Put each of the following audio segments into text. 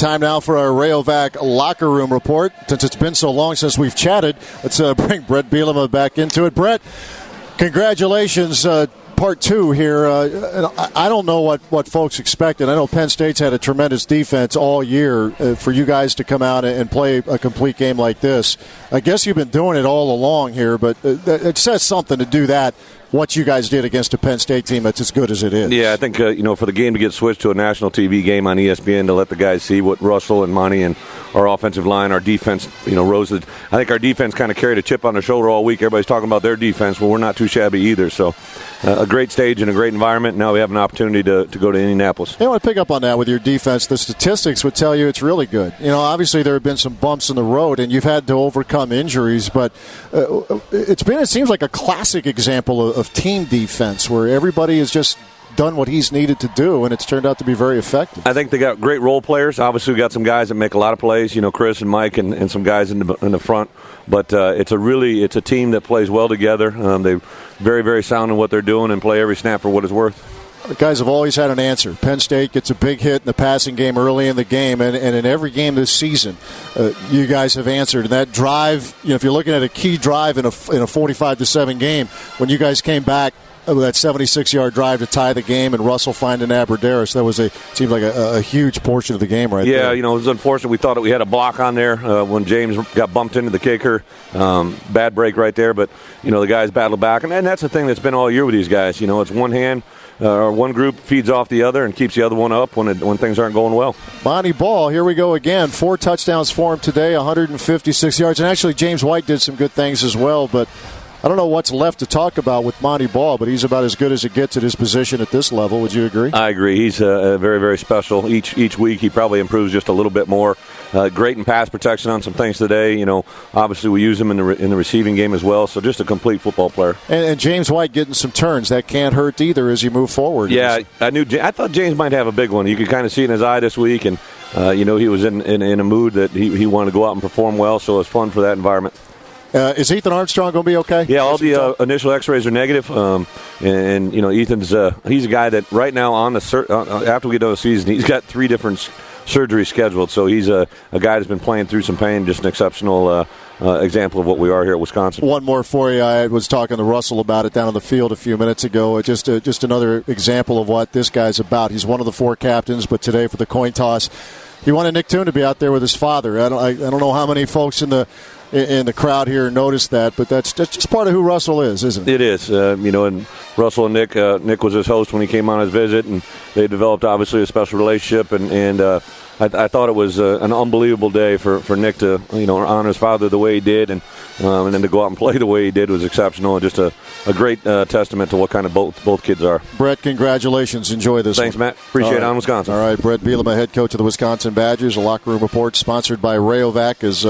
Time now for our Rayovac locker room report. Since it's been so long since we've chatted, let's bring Bret Bielema back into it. Bret, congratulations. Part two here. I don't know what folks expected. I know Penn State's had a tremendous defense all year. For you guys to come out and play a complete game like this, I guess you've been doing it all along here, but it says something to do that. What you guys did against a Penn State team that's as good as it is. Yeah, I think, for the game to get switched to a national TV game on ESPN to let the guys see what Russell and Monty and our offensive line, our defense, rose. I think our defense kind of carried a chip on their shoulder all week. Everybody's talking about their defense. Well, we're not too shabby either. So a great stage and a great environment. Now we have an opportunity to go to Indianapolis. I want to pick up on that with your defense. The statistics would tell you it's really good. Obviously there have been some bumps in the road, and you've had to overcome injuries, but it seems like a classic example of team defense where everybody has just done what he's needed to do, and it's turned out to be very effective. I think they got great role players. Obviously, we got some guys that make a lot of plays. Chris and Mike and some guys in the front. But it's a team that plays well together. They're very, very sound in what they're doing and play every snap for what it's worth. The guys have always had an answer. Penn State gets a big hit in the passing game early in the game, and in every game this season, you guys have answered. And that drive, if you're looking at a key drive in a 45-7 game, when you guys came back with that 76-yard drive to tie the game and Russell finding Aberderis, that seemed like a huge portion of the game right there. Yeah, it was unfortunate. We thought that we had a block on there when James got bumped into the kicker. Bad break right there, but, the guys battled back. And that's the thing that's been all year with these guys. It's one hand. One group feeds off the other and keeps the other one up when things aren't going well. Monty Ball, here we go again. 4 touchdowns for him today, 156 yards. And actually, James White did some good things as well, but I don't know what's left to talk about with Monty Ball, but he's about as good as it gets at his position at this level. Would you agree? I agree. He's very, very special. Each week he probably improves just a little bit more. Great in pass protection on some things today. Obviously we use him in the receiving game as well. So just a complete football player. And James White getting some turns that can't hurt either as you move forward. Yeah, I thought James might have a big one. You could kind of see it in his eye this week, and he was in a mood that he wanted to go out and perform well. So it was fun for that environment. Is Ethan Armstrong going to be okay? Yeah, all the initial X-rays are negative, and Ethan's he's a guy that right now after we get done the season, he's got 3 different surgeries scheduled. So he's a guy that's been playing through some pain. Just an exceptional example of what we are here at Wisconsin. One more for you. I was talking to Russell about it down on the field a few minutes ago. Just another example of what this guy's about. He's one of the 4 captains, but today for the coin toss, he wanted Nick Toon to be out there with his father. I don't know how many folks in the crowd here noticed that, but that's just part of who Russell is, isn't it? It is. And Russell and Nick was his host when he came on his visit, and they developed, obviously, a special relationship. And I thought it was an unbelievable day for Nick to, honor his father the way he did, and then to go out and play the way he did was exceptional, and just a great testament to what kind of both kids are. Bret, congratulations. Enjoy this. Thanks, Matt. Appreciate it on Wisconsin. All right, Bret Bielema, head coach of the Wisconsin Badgers. A locker room report sponsored by Rayovac is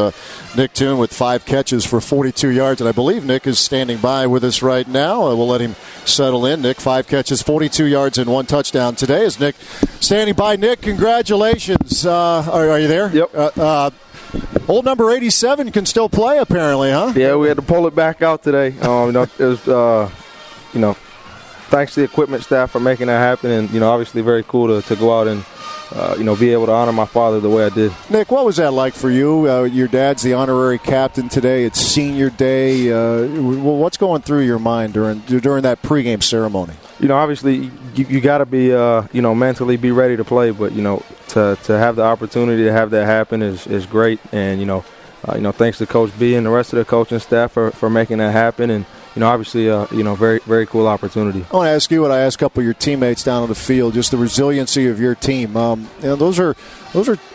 Nick Toon with 5 catches for 42 yards, and I believe Nick is standing by with us right now. We'll let him settle in. Nick, 5 catches, 42 yards, and 1 touchdown today. Is Nick standing by? Nick, congratulations. Are you there? Yep. Old number 87 can still play, apparently, huh? Yeah, we had to pull it back out today. It was, thanks to the equipment staff for making that happen, and obviously very cool to go out and be able to honor my father the way I did. Nick, what was that like for you? Your dad's the honorary captain today. It's senior day. What's going through your mind during that pregame ceremony? Obviously you got to be, mentally be ready to play, but to have the opportunity to have that happen is great, and thanks to Coach B and the rest of the coaching staff for making that happen, and obviously, very, very cool opportunity. I want to ask you what I asked a couple of your teammates down on the field, just the resiliency of your team. Those are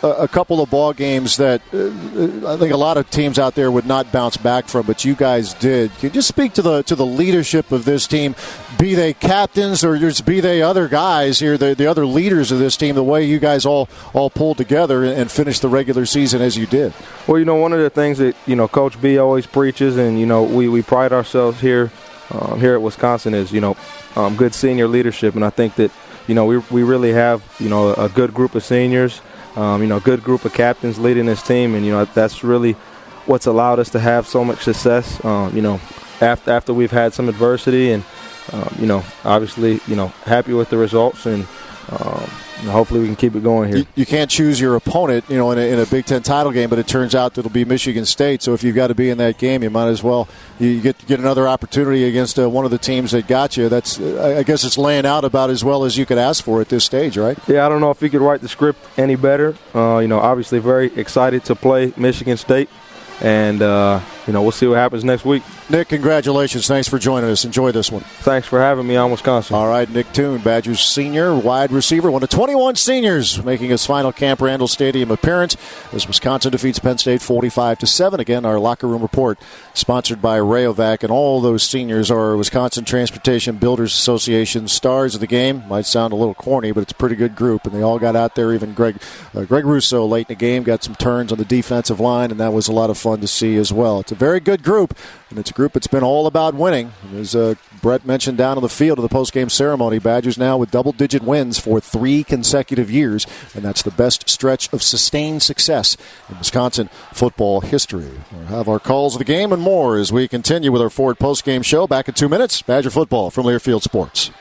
a couple of ball games that I think a lot of teams out there would not bounce back from, but you guys did. Can you just speak to the leadership of this team, be they captains or just be they other guys here, the other leaders of this team, the way you guys all pulled together and finished the regular season as you did? Well, one of the things that, Coach B always preaches, and, we pride ourselves here at Wisconsin is, good senior leadership. And I think that, we really have, a good group of seniors, good group of captains leading this team. And, that's really what's allowed us to have so much success, after we've had some adversity and, obviously, happy with the results. And, hopefully we can keep it going here. You can't choose your opponent, in a Big Ten title game, but it turns out that it'll be Michigan State. So if you've got to be in that game, you might as well you get another opportunity against one of the teams that got you. That's I guess it's laying out about as well as you could ask for at this stage, right? Yeah, I don't know if he could write the script any better. Obviously very excited to play Michigan State. And, we'll see what happens next week. Nick, congratulations. Thanks for joining us. Enjoy this one. Thanks for having me on Wisconsin. All right, Nick Toon, Badgers senior, wide receiver, one of 21 seniors making his final Camp Randall Stadium appearance as Wisconsin defeats Penn State 45-7. Again, our locker room report sponsored by Rayovac, and all those seniors are Wisconsin Transportation Builders Association stars of the game. Might sound a little corny, but it's a pretty good group, and they all got out there. Even Greg Russo late in the game got some turns on the defensive line, and that was a lot of fun to see as well. It's a very good group, and it's a group that's been all about winning. As Bret mentioned down on the field of the postgame ceremony, Badgers now with double-digit wins for 3 consecutive years, and that's the best stretch of sustained success in Wisconsin football history. We'll have our calls of the game and more as we continue with our Ford postgame show. Back in 2 minutes, Badger football from Learfield Sports.